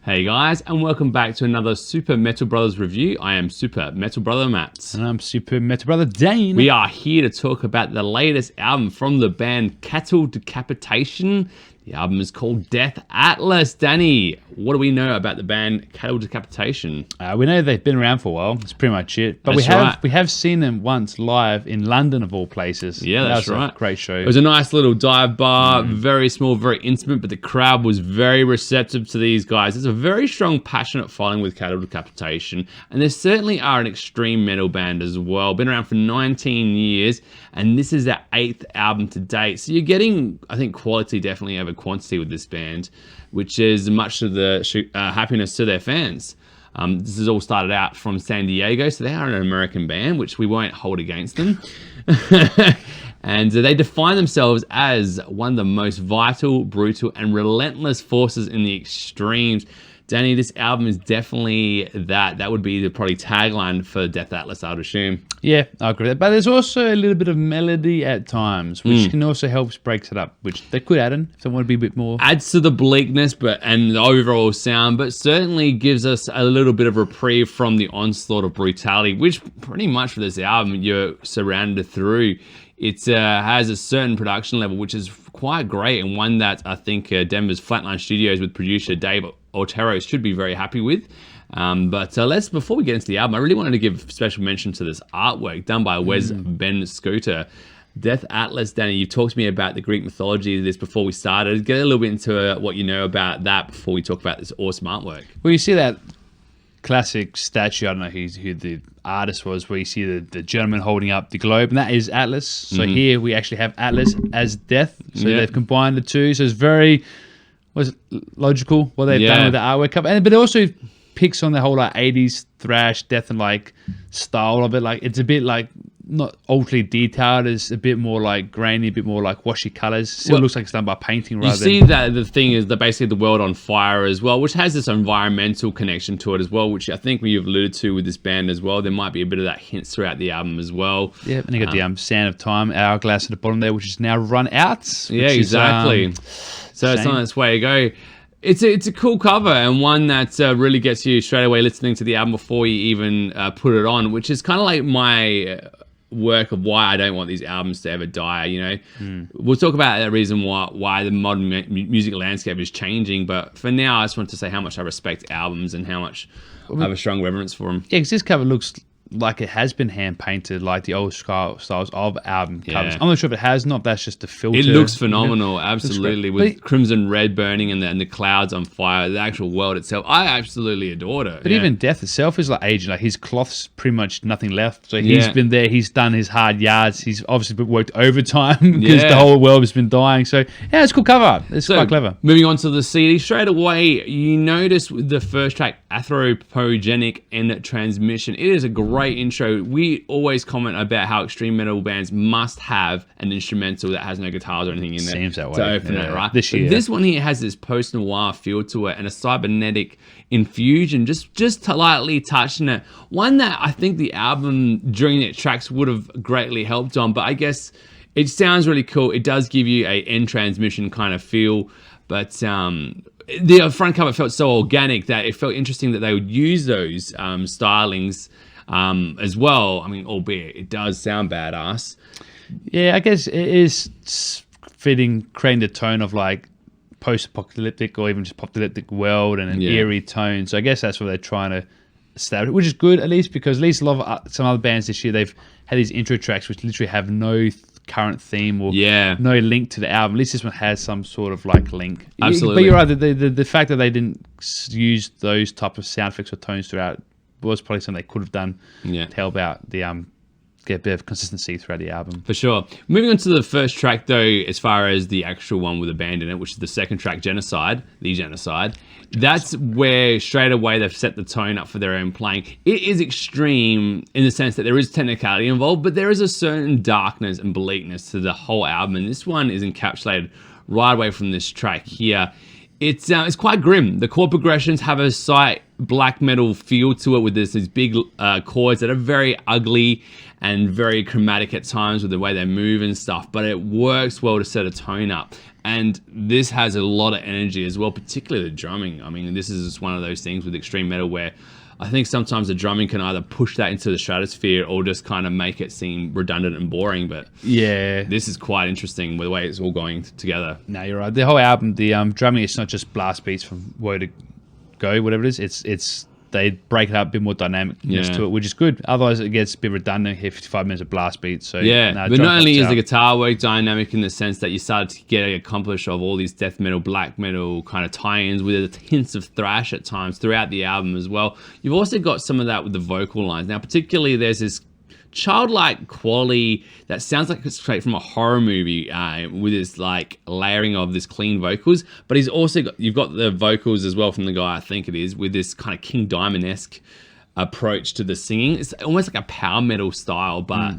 Hey guys, and welcome back to another Super Metal Brothers review. I am Super Metal Brother Matt. And I'm Super Metal Brother Dane. We are here to talk about the latest album from the band Decapitation. The album is called Death Atlas. Danny, what do we know about the band Decapitation? We know they've been around for a while. That's pretty much it. But we have seen them once live in London, of all places. Yeah, that's right. A great show. It was a nice little dive bar, very small, very intimate, but the crowd was very receptive to these guys. There's a very strong, passionate following with Decapitation, and they certainly are an extreme metal band as well. Been around for 19 years, and this is their 8th album to date. So you're getting, I think, quality definitely over quantity with this band, which is much of the happiness to their fans. This has all started out from San Diego, so they are an American band, which we won't hold against them. And they define themselves as one of the most vital, brutal, and relentless forces in the extremes. Danny, this album is definitely that. That would be the probably tagline for Death Atlas, I would assume. Yeah, I agree with that. But there's also a little bit of melody at times, which can also help break it up, which they could add in if they want to be a bit more. Adds to the bleakness and the overall sound, but certainly gives us a little bit of reprieve from the onslaught of brutality, which pretty much for this album you're surrounded through. It has a certain production level, which is quite great, and one that I think Denver's Flatline Studios with producer Dave Otero should be very happy with. But before we get into the album, I really wanted to give special mention to this artwork done by Wes Ben Scooter. Death Atlas, Danny, you talked to me about the Greek mythology of this before we started. Get a little bit into what you know about that before we talk about this awesome artwork. Well, you see that classic statue, I don't know who the artist was, where you see the gentleman holding up the globe, and that is Atlas. So here we actually have Atlas as death. So they've combined the two. So it's very logical what they've done with the artwork cover. But it also picks on the whole 80s thrash, death and style of it. It's a bit not ultimately detailed. It's a bit more grainy, a bit more washy colors. Still looks like it's done by painting rather than... You see that the thing is that basically the world on fire as well, which has this environmental connection to it as well, which I think you've alluded to with this band as well. There might be a bit of that hints throughout the album as well. Yeah, and you got the Sand of Time hourglass at the bottom there, which is now run out. Yeah, exactly. So it's on its way to go. It's a cool cover, and one that really gets you straight away listening to the album before you even put it on, which is kind of like my work of why I don't want these albums to ever die. We'll talk about the reason why the modern music landscape is changing, but for now I just want to say how much I respect albums and how much I have a strong reverence for them. Yeah, because this cover looks like it has been hand painted, like the old styles of album covers. I'm not sure if it has, not if that's just a filter. It looks phenomenal, absolutely, with crimson red burning and the clouds on fire. The actual world itself, I absolutely adored it. But even Death itself is aging. His cloth's pretty much nothing left. So he's been there. He's done his hard yards. He's obviously worked overtime because the whole world has been dying. So yeah, it's a cool cover. It's quite clever. Moving on to the CD, straight away you notice with the first track, Anthropogenic and Transmission. It is a great intro. We always comment about how extreme metal bands must have an instrumental that has no guitars or anything in there. Seems that way. To open it, right? This one here has this post-noir feel to it and a cybernetic infusion, just lightly touching it. One that I think the album during its tracks would have greatly helped on, but I guess it sounds really cool. It does give you a end transmission kind of feel, but the front cover felt so organic that it felt interesting that they would use those stylings as well. I mean, albeit it does sound badass. Yeah, I guess it is fitting, creating the tone of post-apocalyptic or even just apocalyptic world and an eerie tone. So I guess that's what they're trying to establish, which is good at least, because at least a lot of some other bands this year, they've had these intro tracks which literally have no current theme or no link to the album. At least this one has some sort of link. Absolutely. But you're right, the fact that they didn't use those type of sound effects or tones throughout was probably something they could have done to help out the get a bit of consistency throughout the album. For sure. Moving on to the first track though, as far as the actual one with a band in it, which is the second track, Genocide. That's where straight away they've set the tone up for their own playing. It is extreme in the sense that there is technicality involved, but there is a certain darkness and bleakness to the whole album, and this one is encapsulated right away from this track here. It's quite grim. The chord progressions have a slight black metal feel to it with these big chords that are very ugly and very chromatic at times with the way they move and stuff, but it works well to set a tone up. And this has a lot of energy as well, particularly the drumming. I mean, this is just one of those things with extreme metal where I think sometimes the drumming can either push that into the stratosphere or just kind of make it seem redundant and boring. But Yeah. this is quite interesting with the way it's all going together. No, you're right. The whole album, the drumming, is not just blast beats from where to go, whatever it is. It's they break it up, a bit more dynamicness to it, which is good. Otherwise, it gets a bit redundant here, 55 minutes of blast beats. So but not only is the guitar work dynamic in the sense that you started to get accomplished of all these death metal, black metal kind of tie-ins with hints of thrash at times throughout the album as well. You've also got some of that with the vocal lines. Now, particularly, there's this childlike quality that sounds like it's straight from a horror movie with this like layering of this clean vocals, but you've got the vocals as well from the guy, I think it is, with this kind of King Diamond-esque approach to the singing. It's almost like a power metal style, but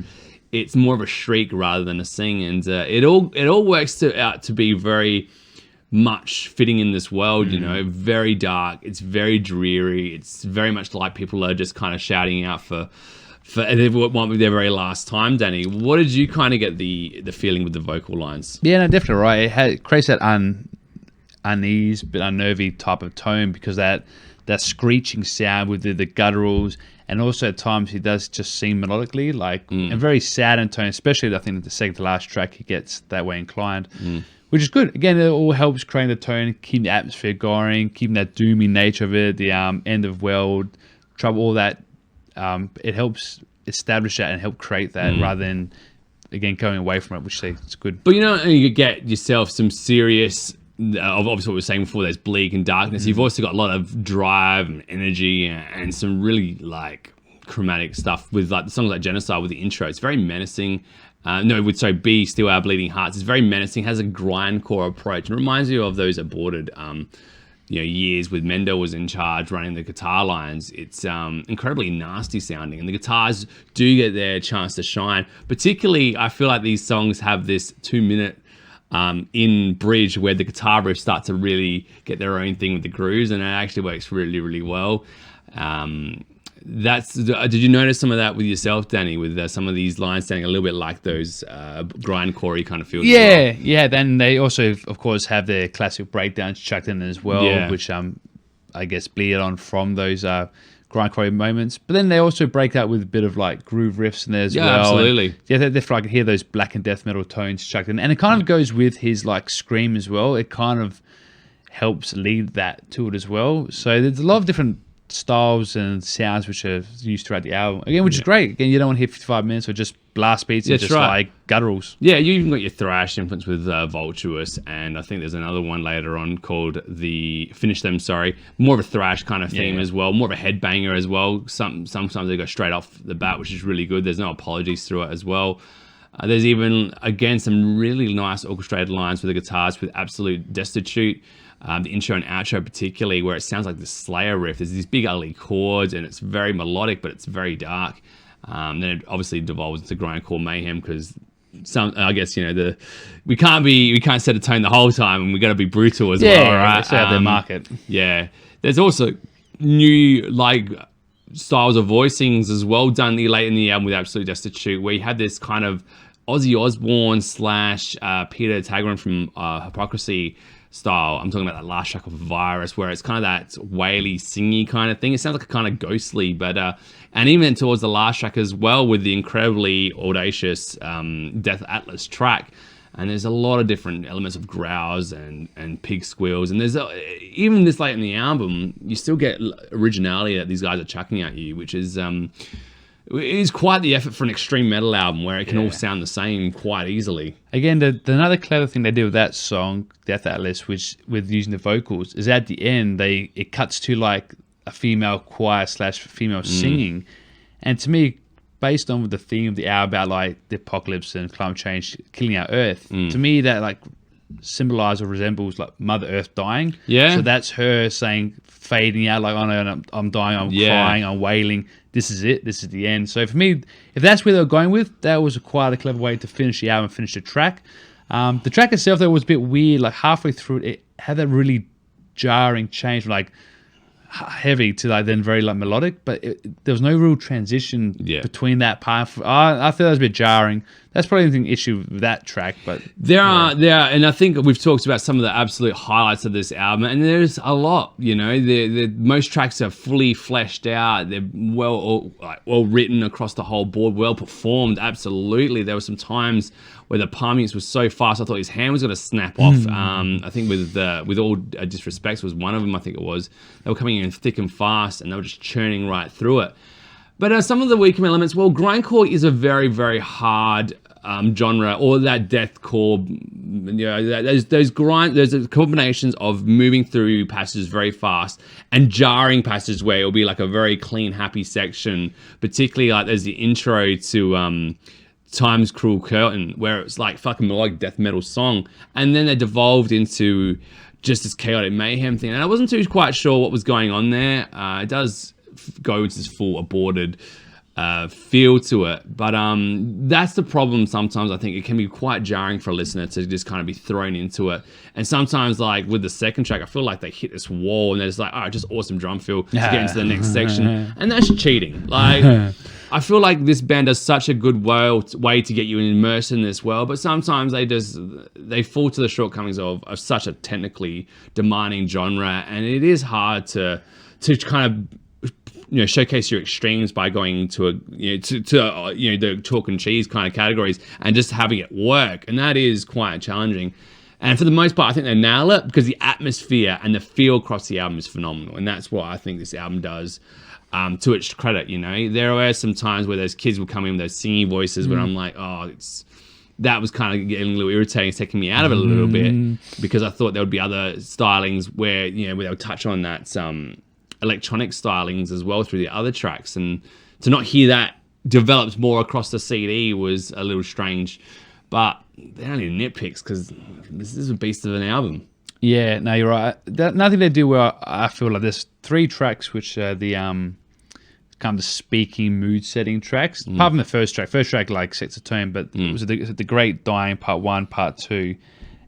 it's more of a shriek rather than a sing, and it all works out to be very much fitting in this world, you know, very dark, it's very dreary, it's very much like people are just kind of shouting out for what might be their very last time. Danny, what did you kind of get the feeling with the vocal lines? Yeah, no, definitely right. It creates that unease, but unnervy type of tone because that screeching sound with the gutturals, and also at times he does just sing melodically, like and very sad in tone. Especially I think the second to last track he gets that way inclined, which is good. Again, it all helps create the tone, keep the atmosphere going, keeping that doomy nature of it, the end of world, trouble, all that. It helps establish that and help create that rather than, again, going away from it, which it's good. But you get yourself some serious, obviously what we were saying before, there's bleak and darkness. You've also got a lot of drive and energy and some really like chromatic stuff with like the songs like Genocide with the intro. It's very menacing. Be Still Our Bleeding Hearts. It's very menacing, has a grindcore approach. It reminds you of those aborted years with Mendel was in charge running the guitar lines. It's incredibly nasty sounding, and the guitars do get their chance to shine. Particularly, I feel like these songs have this 2-minute in bridge where the guitar riffs start to really get their own thing with the grooves, and it actually works really, really well. Did you notice some of that with yourself, Danny, with some of these lines sounding a little bit like those grindcore kind of feels? Yeah. Then they also, of course, have their classic breakdowns chucked in as well, which I guess bleed on from those grindcore moments. But then they also break out with a bit of like groove riffs in there as well. Yeah, absolutely. And, I can hear those black and death metal tones chucked in, and it kind of goes with his like scream as well. It kind of helps lead that to it as well. So there's a lot of different styles and sounds which are used throughout the album again, which is great. Again, you don't want to hear 55 minutes or just blast beats and just like gutturals. Yeah, you even got your thrash influence with Vultuous, and I think there's another one later on called more of a thrash kind of theme as well, more of a headbanger as well. Sometimes they go straight off the bat, which is really good. There's no apologies through it as well. There's even, again, some really nice orchestrated lines with the guitars with Absolute Destitute. The intro and outro particularly, where it sounds like the Slayer riff. There's these big ugly chords, and it's very melodic, but it's very dark. Then it obviously devolves into grindcore mayhem because we can't set a tone the whole time, and we got to be brutal as well, right? They have their market. Yeah, there's also new like styles of voicings as well done late in the album with Absolute Destitute, where you have this kind of Ozzy Osbourne / Peter Tagrin from Hypocrisy style. I'm talking about that last track of Virus, where it's kind of that waily, singy kind of thing. It sounds like a kind of ghostly, but and even towards the last track as well, with the incredibly audacious Death Atlas track. And there's a lot of different elements of growls and pig squeals, and there's even this late in the album, you still get originality that these guys are chucking at you, which is it is quite the effort for an extreme metal album where it can all sound the same quite easily. Again, another clever thing they did with that song, Death Atlas, which with using the vocals, is at the end it cuts to like a female choir / female singing, and to me, based on the theme of the album about like the apocalypse and climate change killing our Earth, to me that like symbolizes or resembles like Mother Earth dying. Yeah. So that's her saying, fading out, like, oh no, I'm dying, I'm crying, I'm wailing. This is it. This is the end. So for me, if that's where they were going with, that was quite a clever way to finish the album, finish the track. The track itself, though, was a bit weird. Like halfway through it had that really jarring change from like heavy to like then very like melodic, but there was no real transition between that part. I thought that was a bit jarring. That's probably the issue with that track, but there are, and I think we've talked about some of the absolute highlights of this album, and there's a lot. You know, most tracks are fully fleshed out. They're well written across the whole board, well performed. Absolutely, there were some times where the palmings was so fast, I thought his hand was going to snap off. I think with all disrespect was one of them. I think it was they were coming in thick and fast, and they were just churning right through it. But some of the weaker elements, well, grindcore is a very, very hard genre, or that deathcore. You know, there's combinations of moving through passages very fast and jarring passages where it'll be like a very clean, happy section. Particularly like there's the intro to Time's Cruel Curtain, where it's like fucking melodic death metal song, and then they devolved into just this chaotic mayhem thing. And I wasn't too quite sure what was going on there. It does go into this full aborted feel to it, but that's the problem. Sometimes I think it can be quite jarring for a listener to just kind of be thrown into it. And sometimes, like with the second track, I feel like they hit this wall and they're just like, oh, just awesome drum feel to get into the next section, and that's cheating. Like I feel like this band does such a good way to get you immersed in this world, but sometimes they fall to the shortcomings of such a technically demanding genre, and it is hard to kind of showcase your extremes by going to the chalk and cheese kind of categories and just having it work, and that is quite challenging. And for the most part, I think they nail it because the atmosphere and the feel across the album is phenomenal, and that's what I think this album does. To its credit, there were some times where those kids would come in with those singing voices, but I'm like, that was kind of getting a little irritating, it's taking me out of it a little bit, because I thought there would be other stylings where where they would touch on that electronic stylings as well through the other tracks, and to not hear that developed more across the CD was a little strange. But they're only nitpicks because this is a beast of an album. Yeah, no, you're right. Nothing they do well. I feel like there's 3 tracks which are the kind of the speaking, mood setting tracks. Apart from the first track like sets a tone, but it was the Great Dying Part 1, Part 2,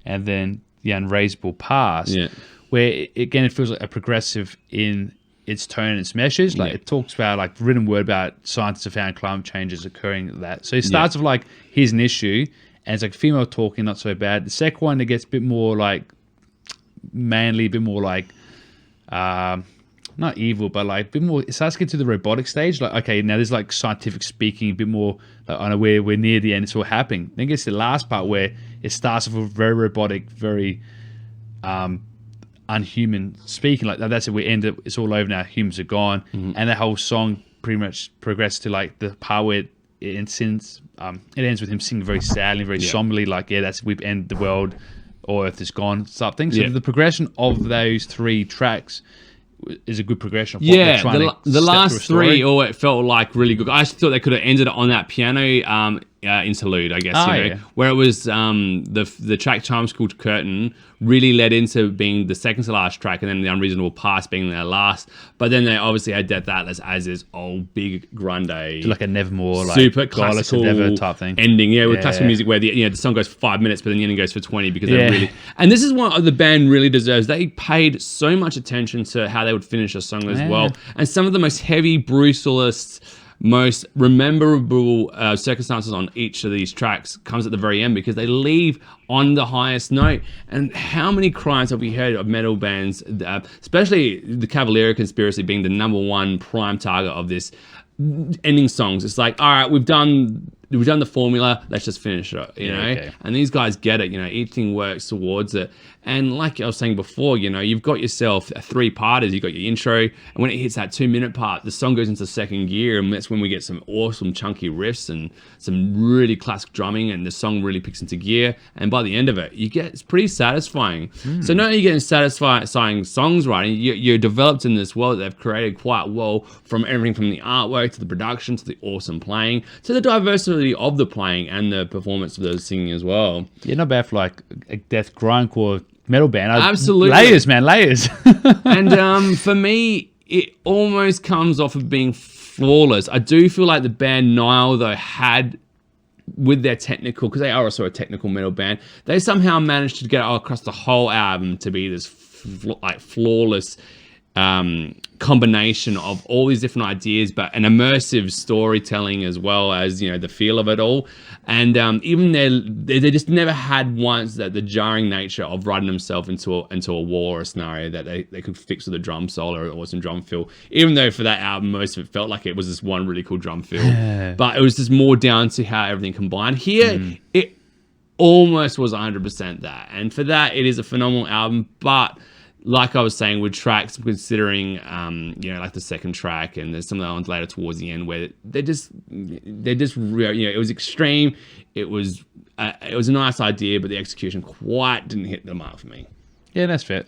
and then the Unraisable Past, where again it feels like a progressive in its tone and its message. Like it talks about like written word about scientists have found climate change is occurring. So it starts with like here's an issue, and it's like female talking, not so bad. The second one, it gets a bit more like manly, a bit more like not evil, but like a bit more. It starts to get to the robotic stage. Like okay, now there's like scientific speaking, a bit more. Like, I know we're near the end. It's all happening. Then it gets to the last part where it starts with very robotic, very unhuman speaking. Like that's it. We end it. It's all over now. Humans are gone, and the whole song pretty much progresses to like the part where it ends with him singing very sadly, very somberly. Like that's we've ended the world. Or Earth is gone, something. So the progression of those 3 tracks is a good progression. Of what they're trying the last 3, it felt like really good. I thought they could have ended it on that piano interlude, I guess, where it was the track Time's Cruel Curtain really led into being the second to last track, and then the Unreasonable Past being their last. But then they obviously had Death Atlas as this old big grande, like a Nevermore, like super classical Never type thing. Ending, with classical music where the song goes for 5 minutes, but then the ending goes for 20 because they're really. And this is what the band really deserves. They paid so much attention to how they would finish a song as well, and some of the most heavy, brutalist, most rememberable circumstances on each of these tracks comes at the very end because they leave on the highest note. And how many crimes have we heard of metal bands, especially the Cavalier Conspiracy being the #1 prime target of this ending songs? It's like, all right, we've done the formula, let's just finish it, Okay. And these guys get it, each thing works towards it. And like I was saying before, you've got yourself 3-parters. You've got your intro, and when it hits that 2-minute part, the song goes into second gear, and that's when we get some awesome chunky riffs and some really classic drumming, and the song really picks into gear. And by the end of it, it's pretty satisfying. So not only are you getting satisfying songs writing, you're developed in this world that they've created quite well, from everything from the artwork to the production to the awesome playing to the diversity of the playing and the performance of the singing as well. Yeah, not bad for like a death grindcore metal band. Absolutely. Layers, man, layers. And for me, it almost comes off of being flawless. I do feel like the band Nile, though, had, with their technical, because they are also a technical metal band, they somehow managed to get across the whole album to be this flawless combination of all these different ideas, but an immersive storytelling as well as, you know, the feel of it all. And even they just never had once that the jarring nature of writing themselves into a wall or a scenario that they could fix with a drum solo or some drum fill. Even though for that album, most of it felt like it was this one really cool drum fill. But it was just more down to how everything combined. Here, it almost was 100% that. And for that, it is a phenomenal album. But like I was saying, with tracks, considering, you know, like the second track, and there's some of the ones later towards the end where they're just, you know, it was extreme. It was a nice idea, but the execution quite didn't hit the mark for me. Yeah, that's fair.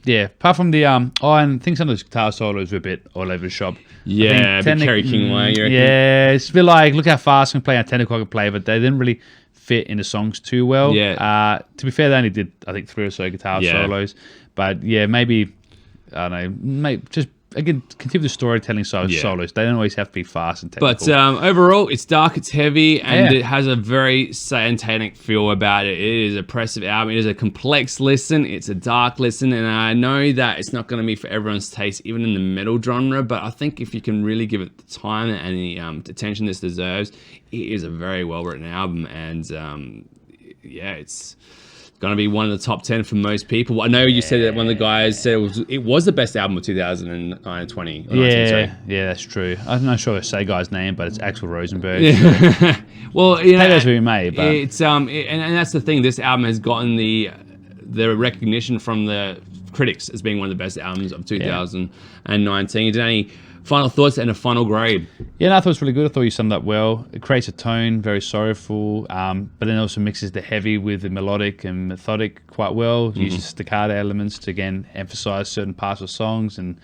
Yeah, apart from the and I think some of those guitar solos were a bit all over the shop. Yeah, a bit Kerry King way, you reckon? Yeah, it's a bit like, look how fast I can play, how technical I can play, but they didn't really fit in the songs too well. Yeah. To be fair, they only did, I think, 3 or so guitar solos. But yeah, maybe, I don't know, maybe just, again, continue the storytelling solos. They don't always have to be fast and technical. But overall, it's dark, it's heavy, and it has a very satanic feel about it. It is an oppressive album. It is a complex listen. It's a dark listen, and I know that it's not going to be for everyone's taste, even in the metal genre, but I think if you can really give it the time and the attention this deserves, it is a very well-written album, and it's going to be one of the top 10 for most people. I know you said that one of the guys said it was the best album of 2009 and 20. Yeah, that's true. I'm not sure I say guy's name, but it's Axl Rosenberg. Yeah. Well, you know, that's who we made. But it's and that's the thing. This album has gotten the recognition from the critics as being one of the best albums of 2019. Did any final thoughts and a final grade? Yeah, no, I thought it was really good. I thought you summed up well. It creates a tone, very sorrowful, but then also mixes the heavy with the melodic and methodic quite well. Uses staccato elements to, again, emphasize certain parts of songs, and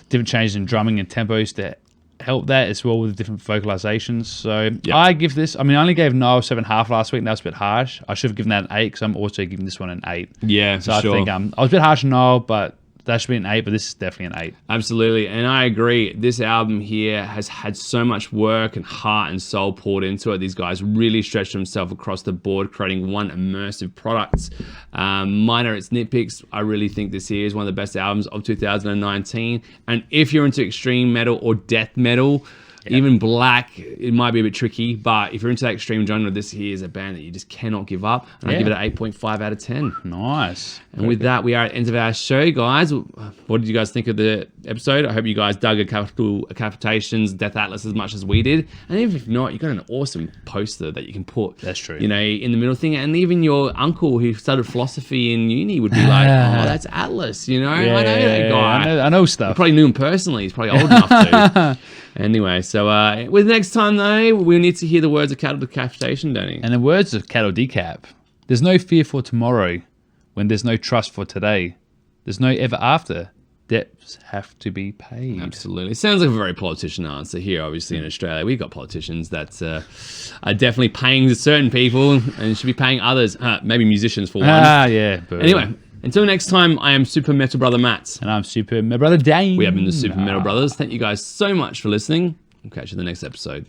different changes in drumming and tempos to help that as well with different vocalizations. So I give this, I mean, I only gave Noel 7.5 last week, and that was a bit harsh. I should have given that an 8 because I'm also giving this one an 8. Yeah, so I think I was a bit harsh on Noel, but that should be an 8, but this is definitely an 8. Absolutely, and I agree. This album here has had so much work and heart and soul poured into it. These guys really stretched themselves across the board, creating one immersive product. Minor its nitpicks, I really think this here is one of the best albums of 2019. And if you're into extreme metal or death metal, even black, it might be a bit tricky, but if you're into that extreme genre, this here is a band that you just cannot give up. And I give it an 8.5 out of 10. Nice. And with that, we are at the end of our show, guys. What did you guys think of the episode? I hope you guys dug Decapitation's Death Atlas as much as we did. And even if not, you got an awesome poster that you can put, that's true, you know, in the middle thing. And even your uncle who studied philosophy in uni would be like, oh, that's Atlas, you know? I know that guy. I know stuff. I probably knew him personally. He's probably old enough to. Anyway, so with next time, though, we need to hear the words of Cattle Decapitation, Danny. And the words of Cattle Decap. There's no fear for tomorrow when there's no trust for today. There's no ever after. Debts have to be paid. Absolutely. It sounds like a very politician answer here, obviously, in Australia. We've got politicians that are definitely paying certain people and should be paying others. Maybe musicians for one. Yeah. But anyway, until next time, I am Super Metal Brother Matt. And I'm Super Metal Brother Dane. We have been the Super Metal Brothers. Thank you guys so much for listening. We'll catch you in the next episode.